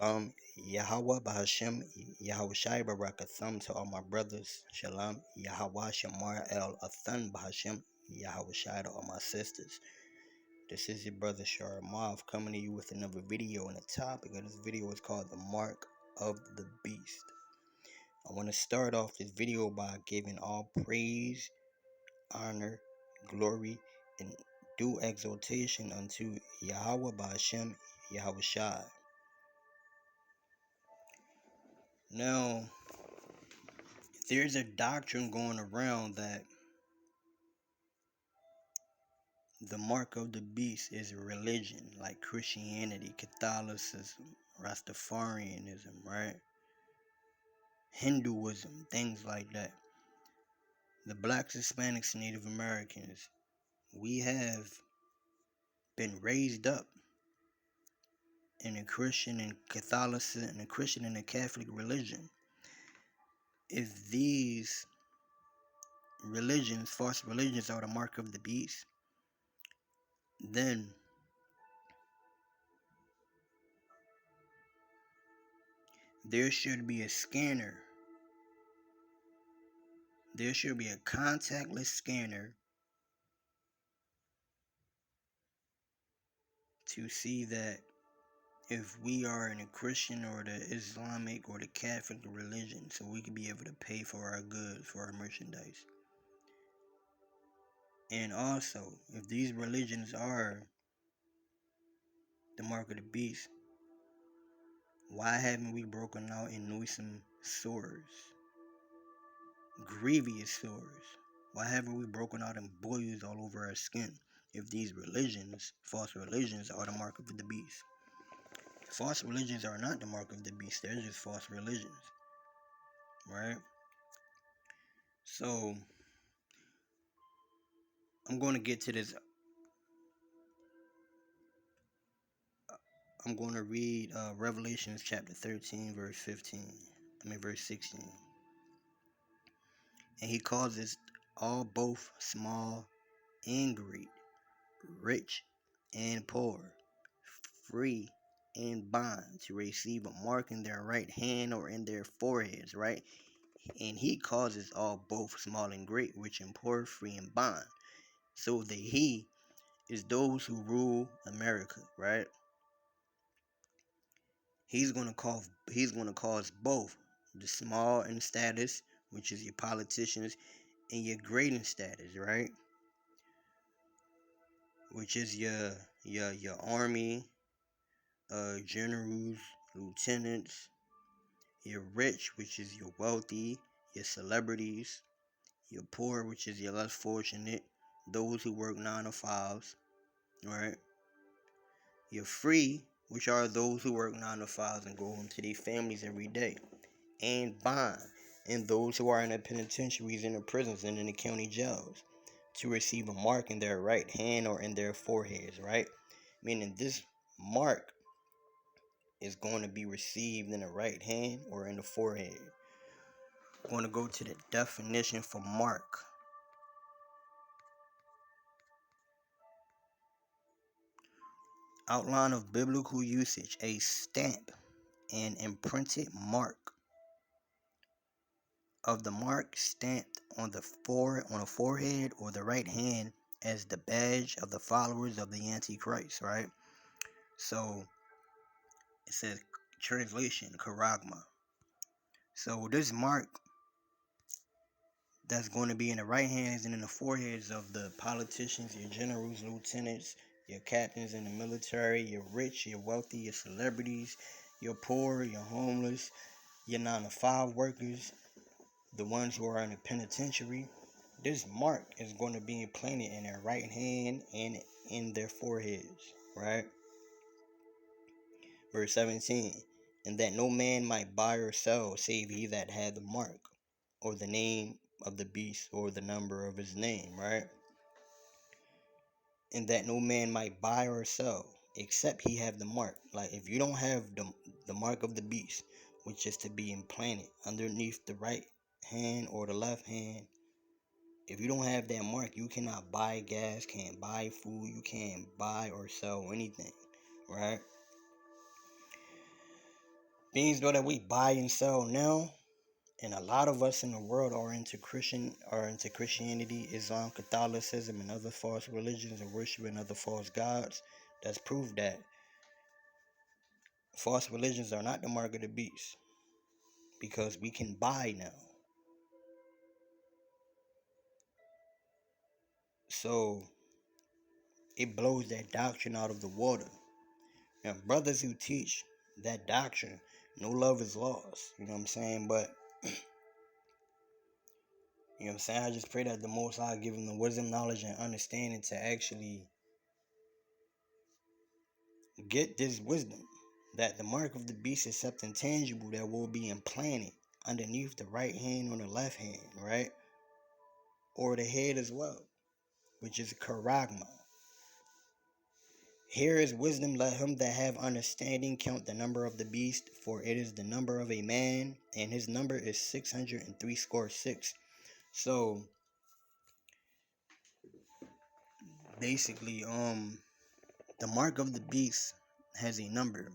Yahweh Bahashem, Yahweh Shai Barakatham to all my brothers. Shalom, Yahweh Shamar El Athan Bahashem, Yahweh Shai to all my sisters. This is your brother Sharamav coming to you with another video, and the topic of this video is called The Mark of the Beast. I want to start off this video by giving all praise, honor, glory, and due exaltation unto Yahweh Bahashem, Yahweh Shai. Now, there's a doctrine going around that the mark of the beast is a religion like Christianity, Catholicism, Rastafarianism, right? Hinduism, things like that. The blacks, Hispanics, and Native Americans, we have been raised up in a Christian and Catholicism, and a Christian and a Catholic religion. If these religions, false religions, are the mark of the beast, then there should be a scanner. There should be a contactless scanner to see that if we are in a Christian or the Islamic or the Catholic religion, so we can be able to pay for our goods, for our merchandise. And also, if these religions are the mark of the beast, why haven't we broken out in noisome sores? Grievous sores. Why haven't we broken out in boils all over our skin? If these religions, false religions, are the mark of the beast. False religions are not the mark of the beast. They're just false religions. Right? So, I'm going to get to this. I'm going to read Revelations chapter 13, verse 16. And he causes all, both small and great, rich and poor, free and bond, to receive a mark in their right hand or in their foreheads, right? And he causes all, both small and great, rich and poor, free and bond. So the he is those who rule America, right? He's gonna cause both the small in status, which is your politicians, and your great in status, right? Which is your army, generals, lieutenants, your rich, which is your wealthy, your celebrities, your poor, which is your less fortunate, those who work 9 to 5s, right? Your free, which are those who work 9 to 5s and go home to their families every day. And bond, and those who are in the penitentiaries, in the prisons, and in the county jails, to receive a mark in their right hand or in their foreheads, right? Meaning this mark is going to be received in the right hand or in the forehead. I'm going to go to the definition for mark. Outline of biblical usage: a stamp, an imprinted mark. Of the mark stamped on the forehead or the right hand as the badge of the followers of the Antichrist, right? So it says, translation, charagma. So this mark that's going to be in the right hands and in the foreheads of the politicians, your generals, lieutenants, your captains in the military, your rich, your wealthy, your celebrities, your poor, your homeless, your 9 to 5 workers, the ones who are in the penitentiary. This mark is going to be implanted in their right hand and in their foreheads, right? Verse 17, and that no man might buy or sell save he that had the mark, or the name of the beast, or the number of his name, right? And that no man might buy or sell except he have the mark. Like, if you don't have the mark of the beast, which is to be implanted underneath the right hand or the left hand, if you don't have that mark, you cannot buy gas, can't buy food, you can't buy or sell anything, right? things though that we buy and sell now, and a lot of us in the world are into Christianity, Islam, Catholicism, and other false religions, and worshiping other false gods. That's proof that false religions are not the mark of the beast, because we can buy now. So it blows that doctrine out of the water. Now, brothers who teach that doctrine, no love is lost. You know what I'm saying? But you know what I'm saying? I just pray that the Most High give them the wisdom, knowledge, and understanding to actually get this wisdom. That the mark of the beast is something tangible that will be implanted underneath the right hand or the left hand, right? Or the head as well, which is charagma. Here is wisdom, let him that have understanding count the number of the beast, for it is the number of a man, and his number is 666. So basically, the mark of the beast has a number.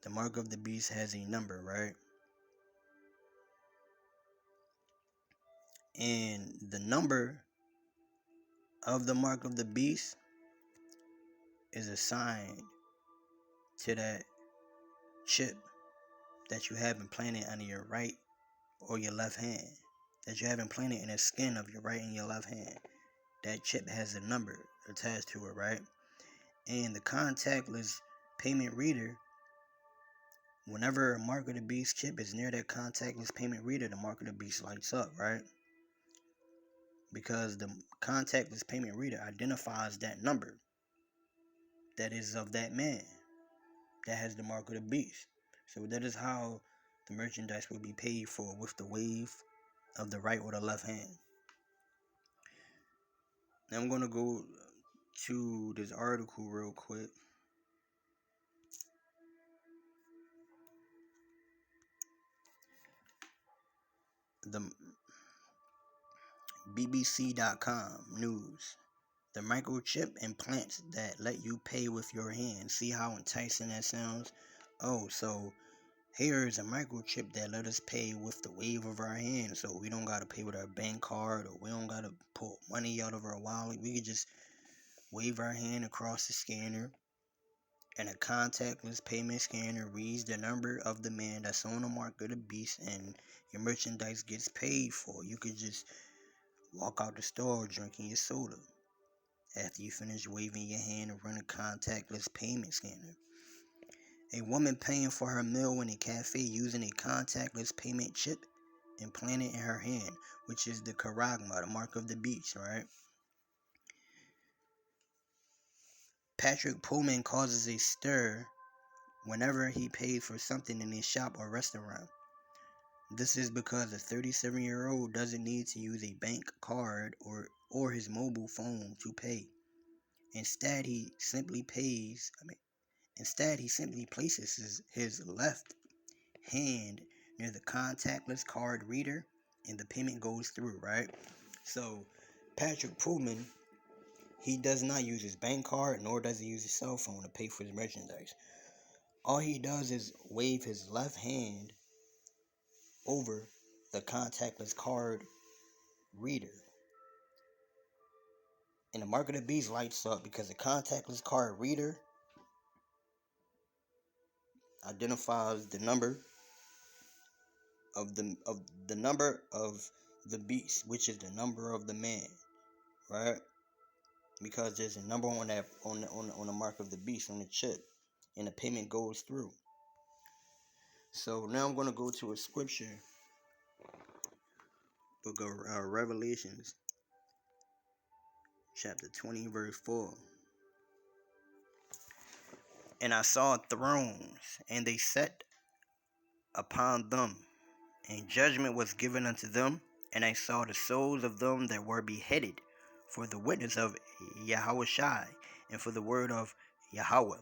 The mark of the beast has a number, right? And the number of the mark of the beast is assigned to that chip that you have implanted under your right or your left hand, that you have implanted in the skin of your right and your left hand. That chip has a number attached to it, right? And the contactless payment reader, whenever a mark of the beast chip is near that contactless payment reader, the mark of the beast lights up, right? Because the contactless payment reader identifies that number that is of that man that has the mark of the beast. So that is how the merchandise will be paid for, with the wave of the right or the left hand. Now I'm going to go to this article real quick. The BBC.com news. The microchip implants that let you pay with your hand. See how enticing that sounds? Oh, so here is a microchip that let us pay with the wave of our hand. So we don't got to pay with our bank card, or we don't got to pull money out of our wallet. We could just wave our hand across the scanner, and a contactless payment scanner reads the number of the man that's on the mark of the beast, and your merchandise gets paid for. You could just walk out the store drinking your soda after you finish waving your hand and run a contactless payment scanner. A woman paying for her meal in a cafe using a contactless payment chip implanted in her hand, which is the charagma, the mark of the beast, right? Patrick Pullman causes a stir whenever he pays for something in a shop or restaurant. This is because a 37-year-old doesn't need to use a bank card or his mobile phone to pay. Instead, he simply places his left hand near the contactless card reader, and the payment goes through, right? So Patrick Pullman, he does not use his bank card, nor does he use his cell phone to pay for his merchandise. All he does is wave his left hand over the contactless card reader, and the mark of the beast lights up, because the contactless card reader identifies the number of the number of the beast, which is the number of the man, right? Because there's a number on that on the mark of the beast on the chip, and the payment goes through. So now I'm going to go to a scripture, book of Revelations, chapter 20, verse 4. And I saw thrones, and they sat upon them, and judgment was given unto them. And I saw the souls of them that were beheaded for the witness of Yahushua, and for the word of Yahweh,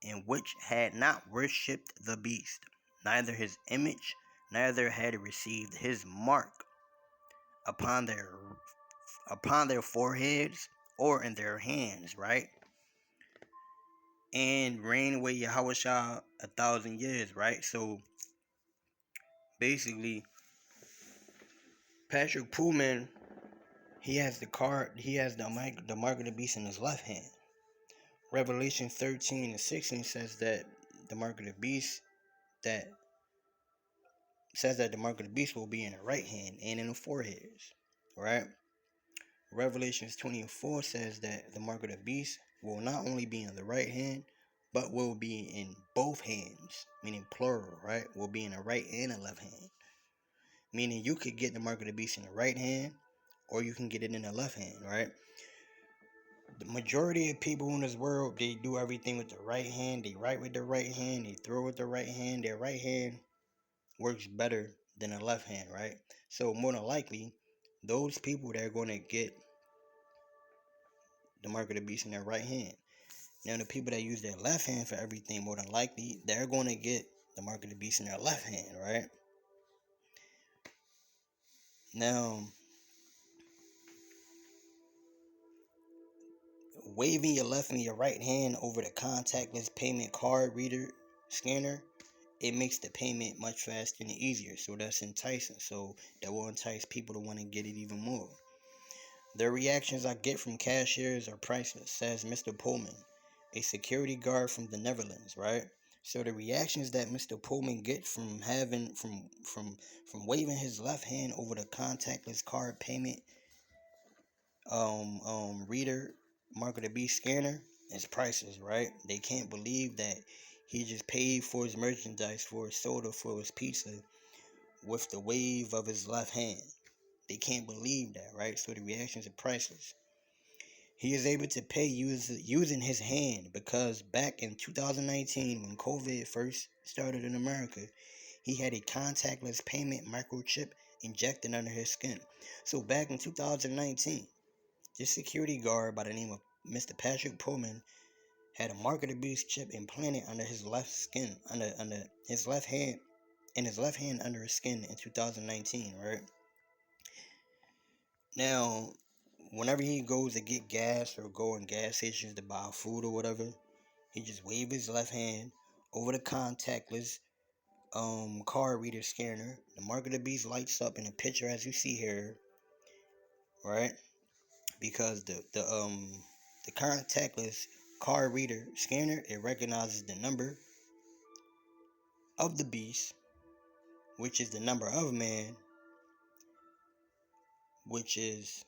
and which had not worshipped the beast, neither his image, neither had received his mark upon their foreheads or in their hands, right? and reign away Yahweh 1,000 years, right? So basically, Patrick Pullman, he has the mark of the beast in his left hand. Revelation 13:16 says that the mark of the beast that says that the mark of the beast will be in the right hand and in the foreheads, right? Revelations 20:4 says that the mark of the beast will not only be in the right hand, but will be in both hands, meaning plural, right? Will be in the right and the left hand. Meaning you could get the mark of the beast in the right hand, or you can get it in the left hand, right? The majority of people in this world, they do everything with the right hand. They write with the right hand. They throw with the right hand. Their right hand works better than the left hand, right? So more than likely, those people that are going to get the mark of the beast in their right hand. Now, the people that use their left hand for everything, more than likely, they're going to get the mark of the beast in their left hand, right? Now, waving your left and your right hand over the contactless payment card reader scanner, it makes the payment much faster and easier. So that's enticing. So that will entice people to want to get it even more. The reactions I get from cashiers are priceless, says Mr. Pullman, a security guard from the Netherlands, right? So the reactions that Mr. Pullman gets from having from waving his left hand over the contactless card payment reader mark of the beast scanner is priceless, right? They can't believe that he just paid for his merchandise, for his soda, for his pizza with the wave of his left hand. They can't believe that, right? So the reactions are priceless. He is able to pay using his hand because back in 2019, when COVID first started in America, he had a contactless payment microchip injected under his skin. So back in 2019, this security guard by the name of Mr. Patrick Pullman had a mark of the beast chip implanted under his left skin, under his left hand, in his left hand under his skin in 2019, right? Now, whenever he goes to get gas or go in gas stations to buy food or whatever, he just wave his left hand over the contactless card reader scanner. The mark of the beast lights up in the picture as you see here, right? Because the contactless card reader scanner, it recognizes the number of the beast, which is the number of man, which is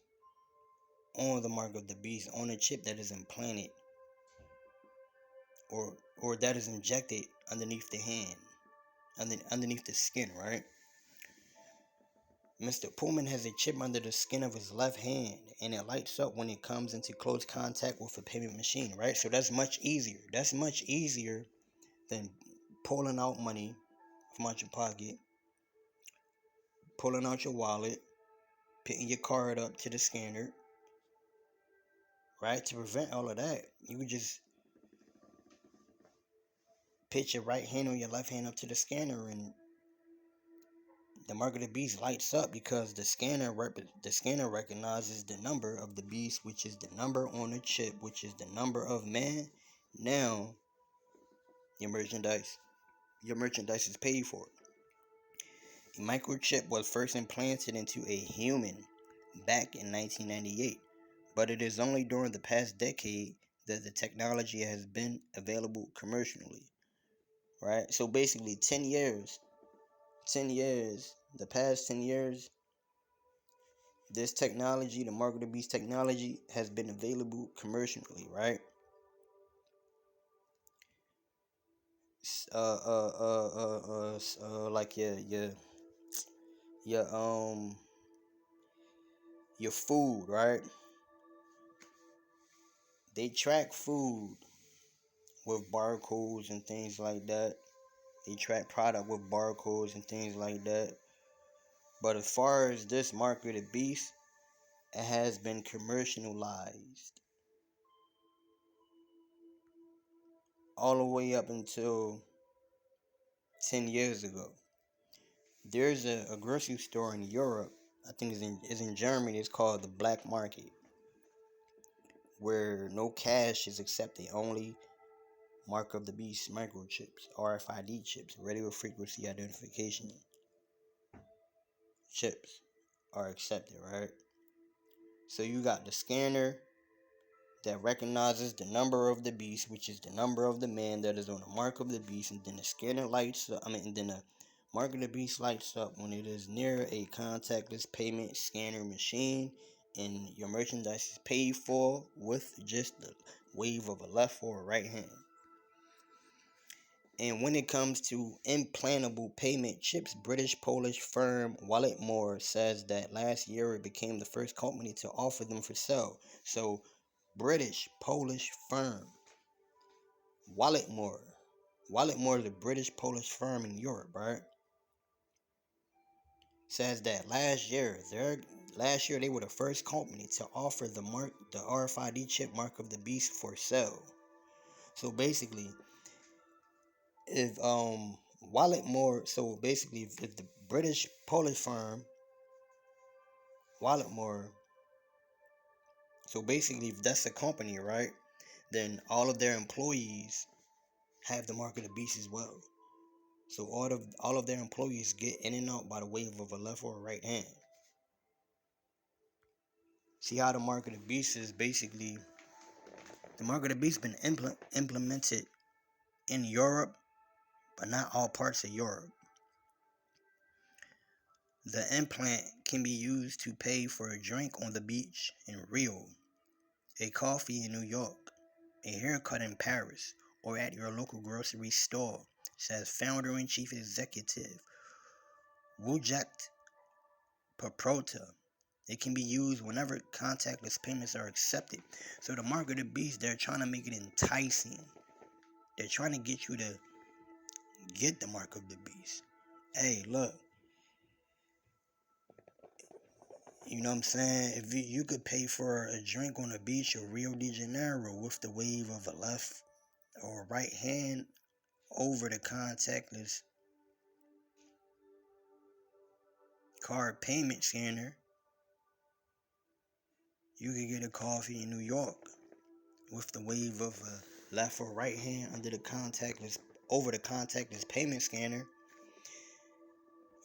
on the mark of the beast on a chip that is implanted or that is injected underneath the hand, underneath the skin, right? Mr. Pullman has a chip under the skin of his left hand, and it lights up when it comes into close contact with a payment machine, right? So that's much easier. That's much easier than pulling out money from out your pocket, pulling out your wallet, picking your card up to the scanner, right? To prevent all of that, you would just pitch your right hand or your left hand up to the scanner, and the mark of the beast lights up because the scanner recognizes the number of the beast, which is the number on the chip, which is the number of man. Now your merchandise is paid for. A microchip was first implanted into a human back in 1998, but it is only during the past decade that the technology has been available commercially, right? So basically 10 years, the past 10 years, this technology, the mark of the beast technology, has been available commercially, right? Like your your food, right? They track food with barcodes and things like that. They track product with barcodes and things like that. But as far as this mark of the beast, it has been commercialized all the way up until 10 years ago. There's a grocery store in Europe, I think it's in Germany, it's called the Black Market, where no cash is accepted, only Mark of the Beast microchips, RFID chips, radio frequency identification chips are accepted, right? So you got the scanner that recognizes the number of the beast, which is the number of the man that is on the mark of the beast, and then the scanner lights up, and then the mark of the beast lights up when it is near a contactless payment scanner machine, and your merchandise is paid for with just the wave of a left or a right hand. And when it comes to implantable payment chips, British Polish firm Walletmore says that last year it became the first company to offer them for sale. So, British Polish firm Walletmore. Walletmore is a British Polish firm in Europe, right? Says that last year they were the first company to offer the RFID chip mark of the beast for sale. So basically, if Walletmore, so basically if the British Polish firm Walletmore, so basically if that's a company, right, then all of their employees have the mark of the beast as well. So all of their employees get in and out by the wave of a left or a right hand. See how the mark of the beast is basically, the mark of the beast been implemented in Europe, but not all parts of Europe. The implant can be used to pay for a drink on the beach in Rio, a coffee in New York, a haircut in Paris, or at your local grocery store, says founder and chief executive Wojciech Paprota. It can be used whenever contactless payments are accepted. So the mark of the beast, they're trying to make it enticing. They're trying to get you to get the mark of the beast. Hey, look. You know what I'm saying? If you could pay for a drink on the beach of Rio de Janeiro with the wave of a left or right hand over the contactless card payment scanner, you could get a coffee in New York with the wave of a left or right hand over the contactless payment scanner.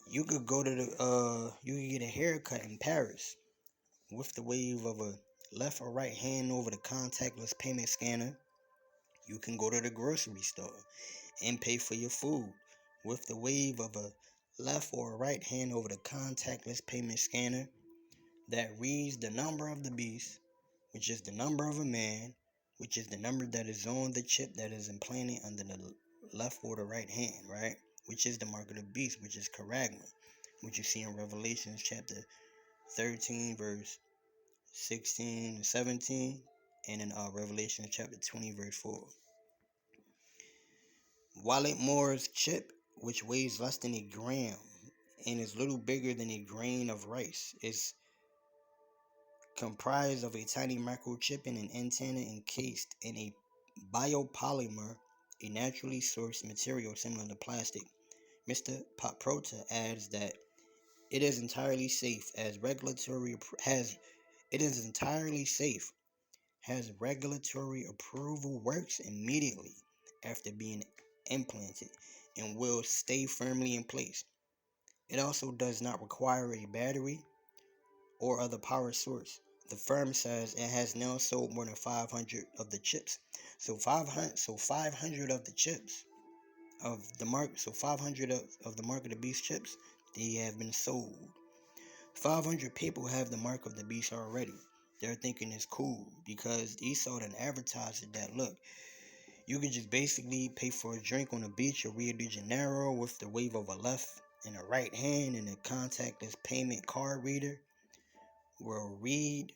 You could you could get a haircut in Paris with the wave of a left or right hand over the contactless payment scanner. You can go to the grocery store and pay for your food with the wave of a left or right hand over the contactless payment scanner that reads the number of the beast, which is the number of a man, which is the number that is on the chip that is implanted under the left or the right hand, right? Which is the mark of the beast, which is charagma, which you see in Revelation chapter 13, verse 16 and 17, and in Revelation chapter 20, verse 4. Walletmore's chip, which weighs less than a gram and is little bigger than a grain of rice, is comprised of a tiny microchip and an antenna encased in a biopolymer, a naturally sourced material similar to plastic. Mr. Paprota adds that it is entirely safe as regulatory approval works immediately after being implanted and will stay firmly in place. It also does not require a battery or other power source. The firm says it has now sold more than 500 of the chips. So 500 of the chips of the mark. So 500 of the mark of the beast chips, they have been sold. 500 people have the mark of the beast already. They're thinking it's cool because Esau done advertised that, look, you can just basically pay for a drink on the beach of Rio de Janeiro with the wave of a left and a right hand, and a contactless payment card reader will read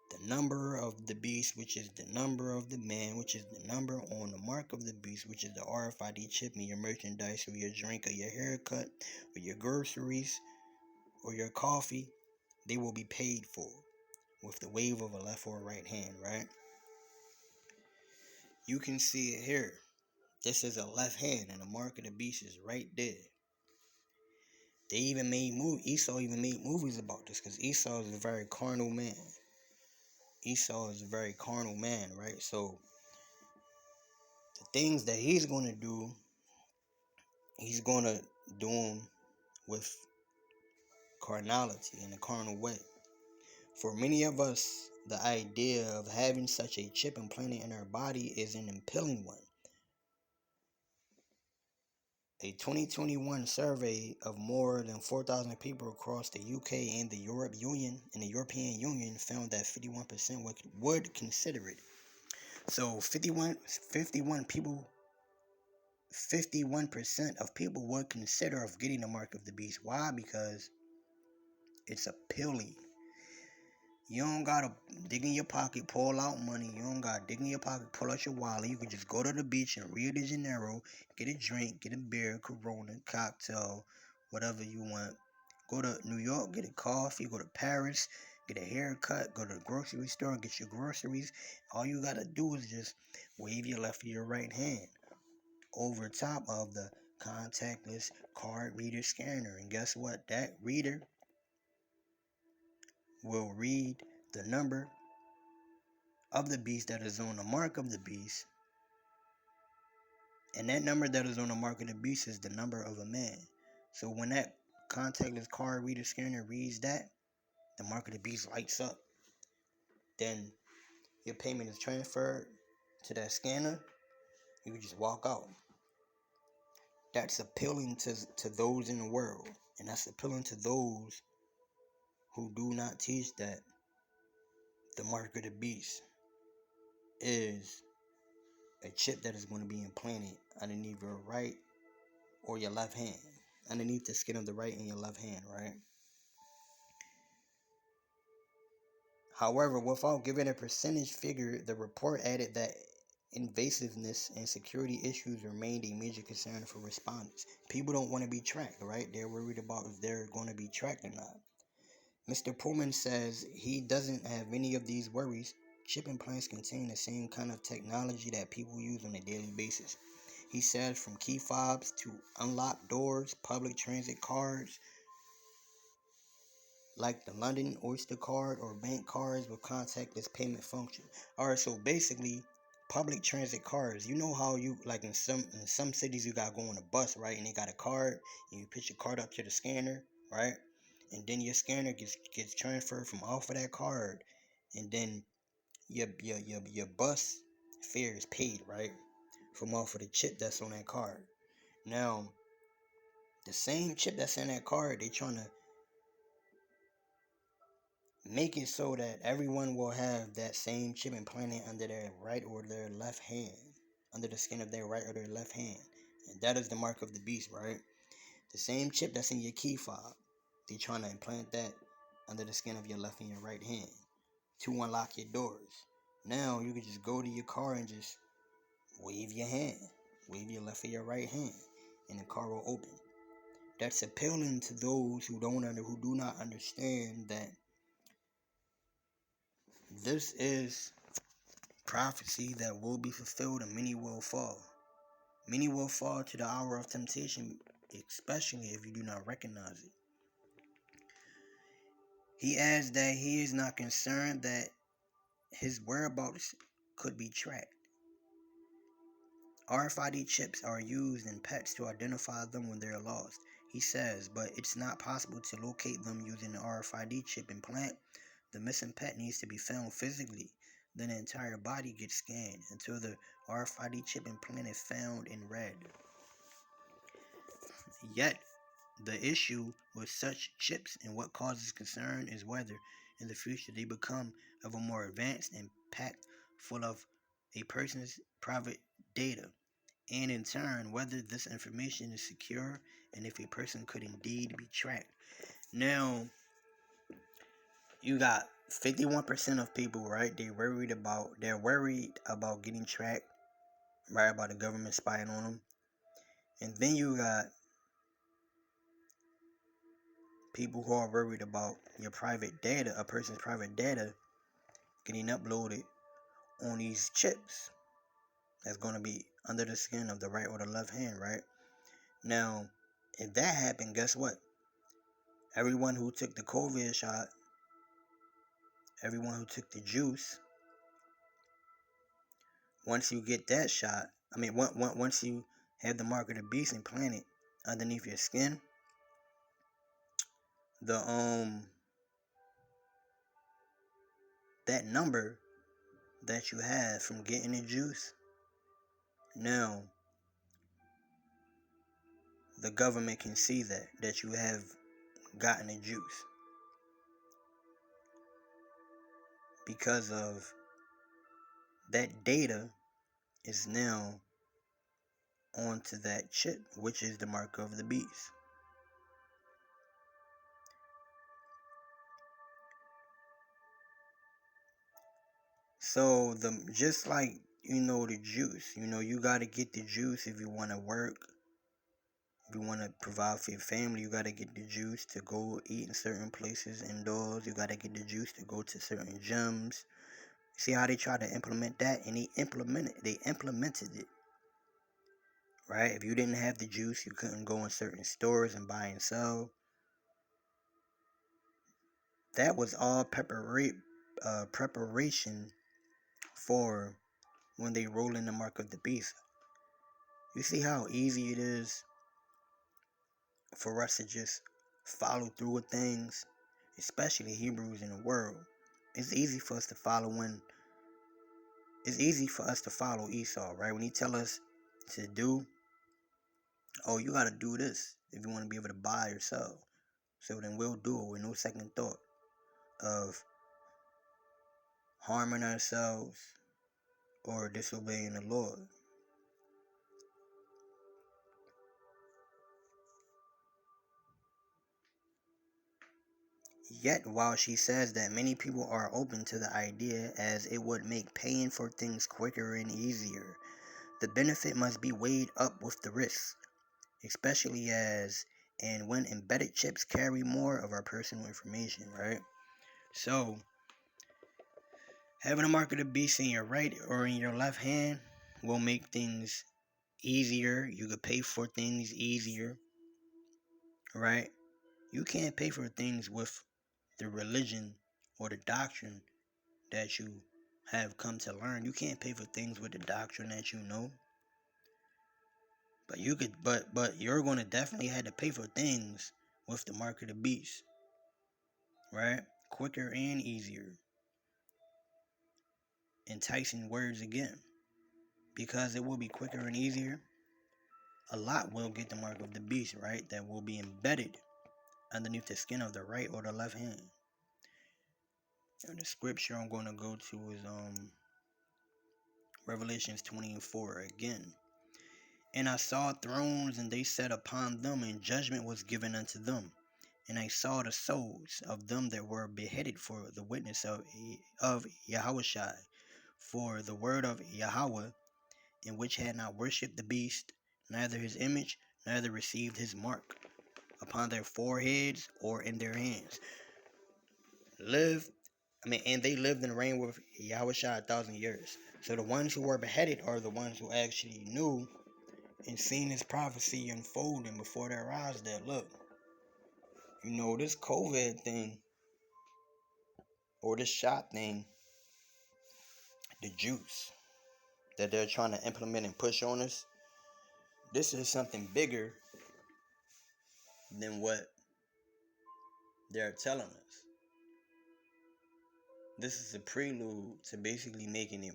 the number of the beast, which is the number of the man, which is the number on the mark of the beast, which is the RFID chip in your merchandise or your drink or your haircut or your groceries or your coffee. They will be paid for with the wave of a left or a right hand, right? You can see it here. This is a left hand, and the mark of the beast is right there. Esau even made movies about this, because Esau is a very carnal man. Esau is a very carnal man, right? So The things that he's going to do, he's going to do them with carnality in a carnal way. For many of us, the idea of having such a chip implanted in our body is an appealing one. A 2021 survey of more than 4,000 people across the UK and the European Union found that 51% would consider it. So 51% of people would consider of getting the mark of the beast. Why? Because it's appealing. You don't gotta dig in your pocket, pull out money. You don't gotta dig in your pocket, pull out your wallet. You can just go to the beach in Rio de Janeiro, get a drink, get a beer, Corona, cocktail, whatever you want. Go to New York, get a coffee. Go to Paris, get a haircut. Go to the grocery store, get your groceries. All you gotta do is just wave your left or your right hand over top of the contactless card reader scanner. And guess what? That reader will read the number of the beast that is on the mark of the beast. And that number that is on the mark of the beast is the number of a man. So when that contactless card reader scanner reads that, the mark of the beast lights up. Then your payment is transferred to that scanner. You can just walk out. That's appealing to those in the world. And that's appealing to those who do not teach that the mark of the beast is a chip that is going to be implanted underneath your right or your left hand, underneath the skin of the right and your left hand, right? However, without giving a percentage figure, the report added that invasiveness and security issues remained a major concern for respondents. People don't want to be tracked, right? They're worried about if they're going to be tracked or not. Mr. Pullman says he doesn't have any of these worries. Chip implants contain the same kind of technology that people use on a daily basis. He says from key fobs to unlock doors, public transit cards, like the London Oyster card or bank cards with contactless payment function. Alright, so basically, public transit cards. You know how you, like in some cities you got to go on a bus, right? And they got a card, and you put your card up to the scanner, right? And then your scanner gets transferred from off of that card, and then your bus fare is paid, right? From off of the chip that's on that card. Now, the same chip that's in that card, they trying to make it so that everyone will have that same chip implanted under their right or their left hand, under the skin of their right or their left hand. And that is the mark of the beast, right? The same chip that's in your key fob, they trying to implant that under the skin of your left and your right hand to unlock your doors. Now you can just go to your car and just wave your hand, wave your left or your right hand, and the car will open. That's appealing to those who do not understand that this is prophecy that will be fulfilled, and many will fall. Many will fall to the hour of temptation, especially if you do not recognize it. He adds that he is not concerned that his whereabouts could be tracked. RFID chips are used in pets to identify them when they're lost. He says, but it's not possible to locate them using the RFID chip implant. The missing pet needs to be found physically. Then the entire body gets scanned until the RFID chip implant is found and read. Yet, the issue with such chips and what causes concern is whether in the future they become ever more advanced and packed full of a person's private data, and in turn whether this information is secure and if a person could indeed be tracked. Now, you got 51% of people, right? They're worried about getting tracked, right? About the government spying on them. And then you got people who are worried about your private data, a person's private data, getting uploaded on these chips that's going to be under the skin of the right or the left hand, right? Now, if that happened, guess what? Everyone who took the COVID shot, everyone who took the juice, once you get that shot, I mean, once you have the mark of the beast implanted underneath your skin, the that number that you have from getting the juice, now the government can see that you have gotten the juice because of that data is now onto that chip, which is the mark of the beast. So just like the juice, you got to get the juice if you want to work. If you want to provide for your family, you got to get the juice to go eat in certain places indoors. You got to get the juice to go to certain gyms. See how they try to implement that, and they implemented it. Right? If you didn't have the juice, you couldn't go in certain stores and buy and sell. That was all preparation for when they roll in the mark of the beast. You see how easy it is for us to just follow through with things, especially Hebrews in the world. It's easy for us to follow Esau, right? When he tell us to do, oh, you gotta do this if you want to be able to buy or sell. So then we'll do it with no second thought of harming ourselves or disobeying the Lord. Yet, while she says that many people are open to the idea as it would make paying for things quicker and easier, the benefit must be weighed up with the risks, especially as and when embedded chips carry more of our personal information, right? So, having a mark of the beast in your right or in your left hand will make things easier. You could pay for things easier, right? You can't pay for things with the religion or the doctrine that you have come to learn. You can't pay for things with the doctrine that you know. But you could but you're gonna definitely have to pay for things with the mark of the beast. Right? Quicker and easier. Enticing words again. Because it will be quicker and easier. A lot will get the mark of the beast, right? That will be embedded underneath the skin of the right or the left hand. And the scripture I'm going to go to is Revelations 20:4 again. And I saw thrones, and they sat upon them, and judgment was given unto them. And I saw the souls of them that were beheaded for the witness of Yahushua, for the word of Yahweh, in which had not worshipped the beast, neither his image, neither received his mark, upon their foreheads or in their hands. And they lived and reigned with Yahushua 1,000 years. So the ones who were beheaded are the ones who actually knew and seen his prophecy unfolding before their eyes that look, this COVID thing or this shot thing, the juice that they're trying to implement and push on us, this is something bigger than what they're telling us. This is a prelude to basically making the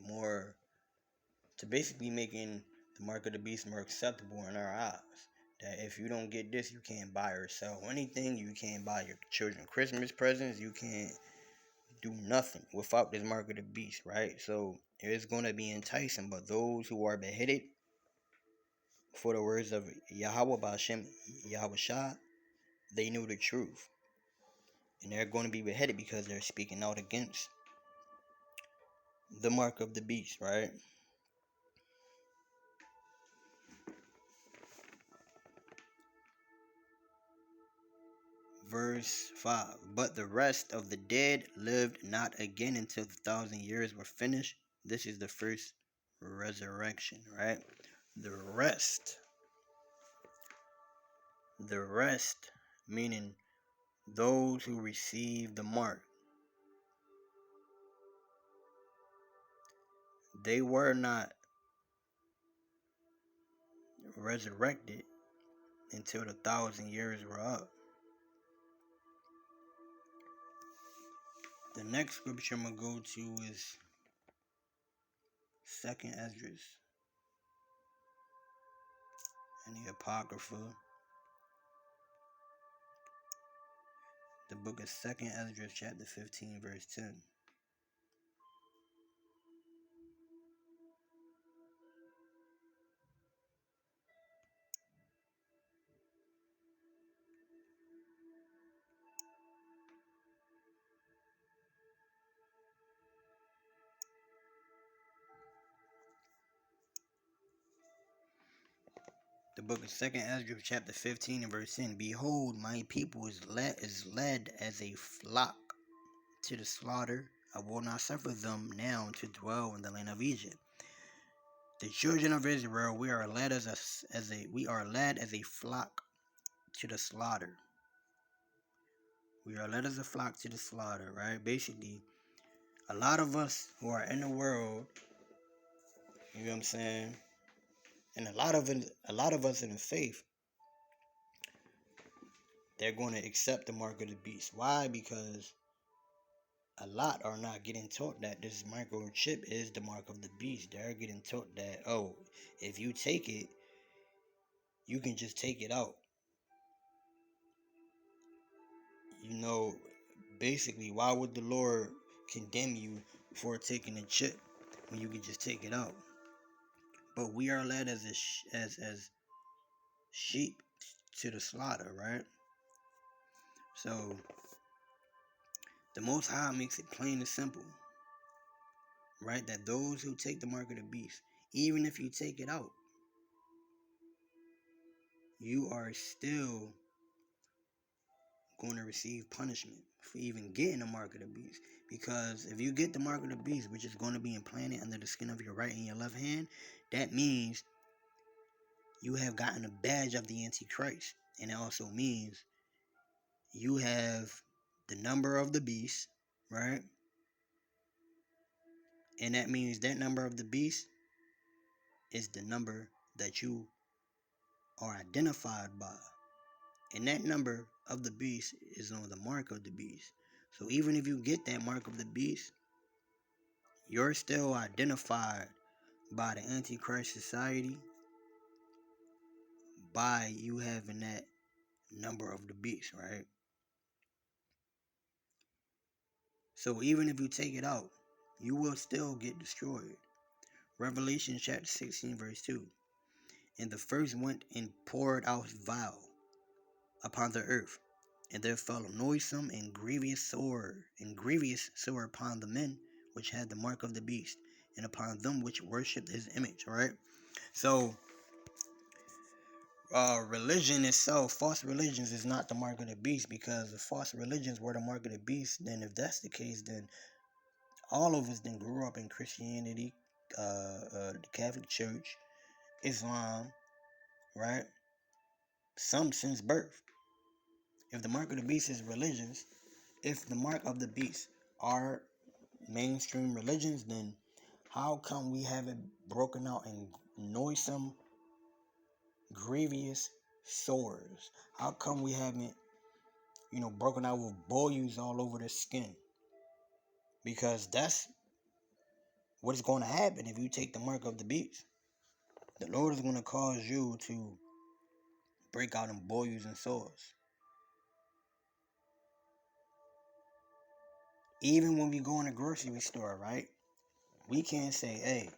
mark of the beast more acceptable in our eyes. That if you don't get this, you can't buy or sell anything. You can't buy your children Christmas presents. You can't do nothing without this mark of the beast, right? So it's going to be enticing, but those who are beheaded for the words of Yahweh Ba'Shem Yahushua, they knew the truth. And they're going to be beheaded because they're speaking out against the mark of the beast, right? Verse 5. But the rest of the dead lived not again until the 1,000 years were finished. This is the first resurrection, right? The rest, meaning those who receive the mark, they were not resurrected until the 1,000 years were up. The next scripture I'm going to go to is 2nd Esdras and the Apocrypha. The book of 2nd Esdras, chapter 15, verse 10. The book of 2nd Esdras, chapter 15, and verse 10. Behold, my people is led as a flock to the slaughter. I will not suffer them now to dwell in the land of Egypt. The children of Israel, we are led as a flock to the slaughter. We are led as a flock to the slaughter, right? Basically, a lot of us who are in the world, you know what I'm saying, and a lot of us in the faith, they're going to accept the mark of the beast. Why? Because a lot are not getting taught that this microchip is the mark of the beast. They're getting taught that, oh, if you take it, you can just take it out. You know, basically, why would the Lord condemn you for taking a chip when you can just take it out? But we are led as sheep to the slaughter, right? So the Most High makes it plain and simple, right? That those who take the mark of the beast, even if you take it out, you are still going to receive punishment for even getting the mark of the beast. Because if you get the mark of the beast, which is going to be implanted under the skin of your right and your left hand, that means you have gotten a badge of the Antichrist. And it also means you have the number of the beast, right? And that means that number of the beast is the number that you are identified by. And that number of the beast is on the mark of the beast. So even if you get that mark of the beast, you're still identified by the Antichrist society by you having that number of the beast, right? So even if you take it out, you will still get destroyed. Revelation chapter 16, verse 2. And the first went and poured out vial upon the earth, and there fell a noisome and grievous sore upon the men which had the mark of the beast, and upon them which worshipped his image, right? So religion itself, false religions is not the mark of the beast, because if false religions were the mark of the beast, then if that's the case, then all of us then grew up in Christianity, the Catholic Church, Islam, right? Some since birth. If the mark of the beast is religions, if the mark of the beast are mainstream religions, then how come we haven't broken out in noisome, grievous sores? How come we haven't, broken out with boils all over the skin? Because that's what is going to happen if you take the mark of the beast. The Lord is going to cause you to break out in boils and sores. Even when we go in a grocery store, right? We can't say, hey,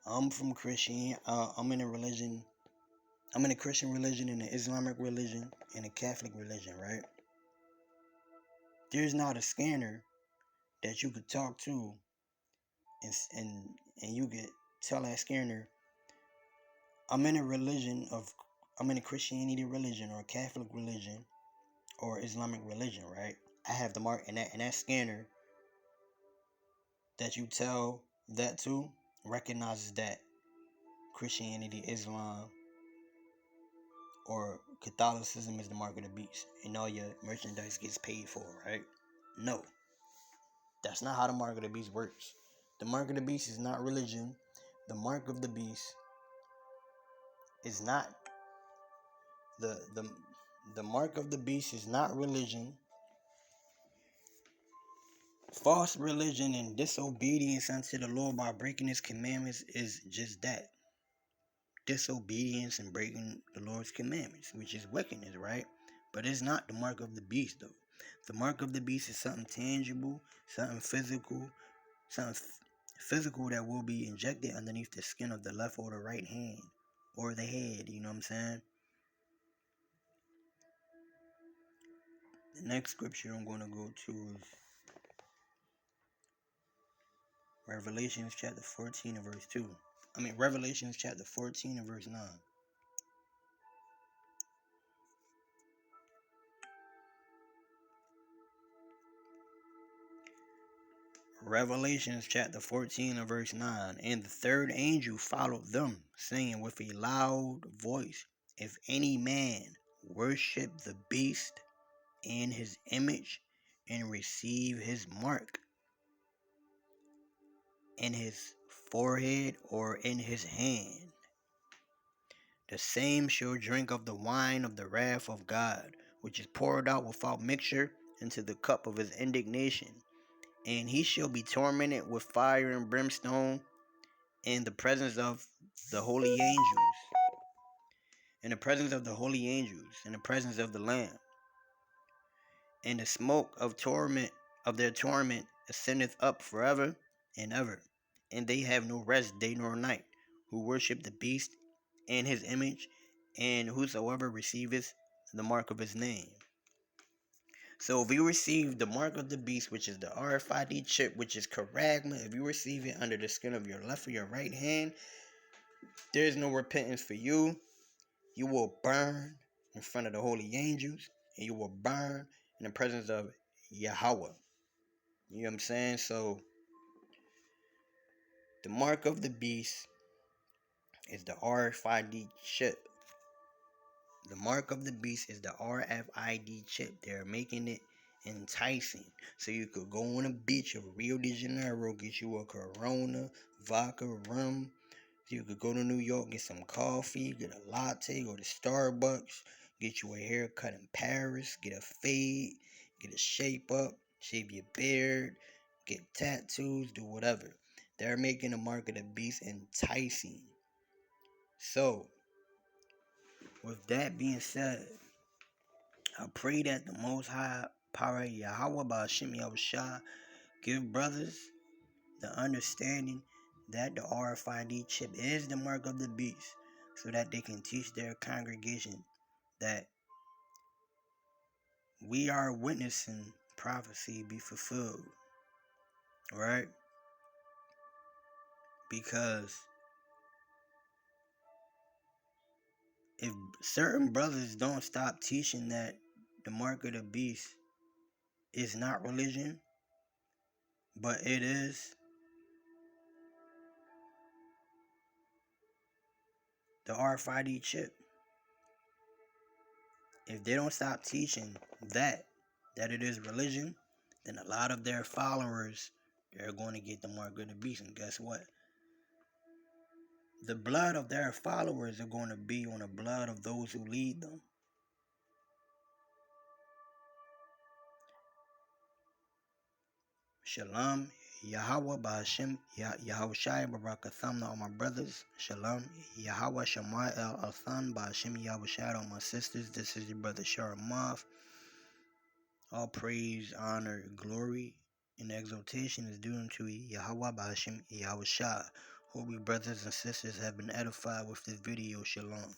I'm from Christian, I'm in a religion, I'm in a Christian religion, and an Islamic religion, and a Catholic religion, right? There's not a scanner that you could talk to and you could tell that scanner, I'm in a Christianity religion or a Catholic religion or Islamic religion, right? I have the mark, and that scanner that you tell that to recognizes that Christianity, Islam, or Catholicism is the mark of the beast, and all your merchandise gets paid for, right? No, that's not how the mark of the beast works. The mark of the beast is not religion. The mark of the beast is not the the mark of the beast is not religion. False religion and disobedience unto the Lord by breaking his commandments is just that. Disobedience and breaking the Lord's commandments, which is wickedness, right? But it's not the mark of the beast, though. The mark of the beast is something tangible, something physical, something physical that will be injected underneath the skin of the left or the right hand or the head, you know what I'm saying? The next scripture I'm going to go to is Revelations chapter 14 and verse 2. Revelations chapter 14 and verse 9. Revelations chapter 14 and verse 9. And the third angel followed them, saying with a loud voice, if any man worship the beast and his image and receive his mark in his forehead or in his hand, the same shall drink of the wine of the wrath of God, which is poured out without mixture into the cup of his indignation. And he shall be tormented with fire and brimstone in the presence of the holy angels, in the presence of the holy angels, in the presence of the Lamb. And the smoke of their torment ascendeth up forever and ever. And they have no rest day nor night, who worship the beast and his image, and whosoever receiveth the mark of his name. So if you receive the mark of the beast, which is the RFID chip, which is charagma, if you receive it under the skin of your left or your right hand, there is no repentance for you. You will burn in front of the holy angels, and you will burn in the presence of Yahweh. You know what I'm saying? So the mark of the beast is the RFID chip. The mark of the beast is the RFID chip. They're making it enticing. So you could go on a beach of Rio de Janeiro, get you a Corona, vodka, rum. You could go to New York, get some coffee, get a latte, go to Starbucks, get you a haircut in Paris, get a fade, get a shape up, shave your beard, get tattoos, do whatever. They're making the mark of the beast enticing. So, with that being said, I pray that the Most High Power Yahweh Ba'Shem Yahushua give brothers the understanding that the RFID chip is the mark of the beast, so that they can teach their congregation that we are witnessing prophecy be fulfilled, right? Because if certain brothers don't stop teaching that the mark of the beast is not religion, but it is the RFID chip, if they don't stop teaching that it is religion, then a lot of their followers, they're going to get the mark of the beast. And guess what? The blood of their followers are going to be on the blood of those who lead them. Shalom, Yahweh Ba'Hashem, Yahushai Barakatham, all my brothers. Shalom, Yahweh Shemai El Athan Ba'Hashem Yahushai, all my sisters. This is your brother Sharamoth. All praise, honor, glory, and exaltation is due unto Yahweh Ba'Hashem Yahushai. Hope we brothers and sisters have been edified with this video. Shalom.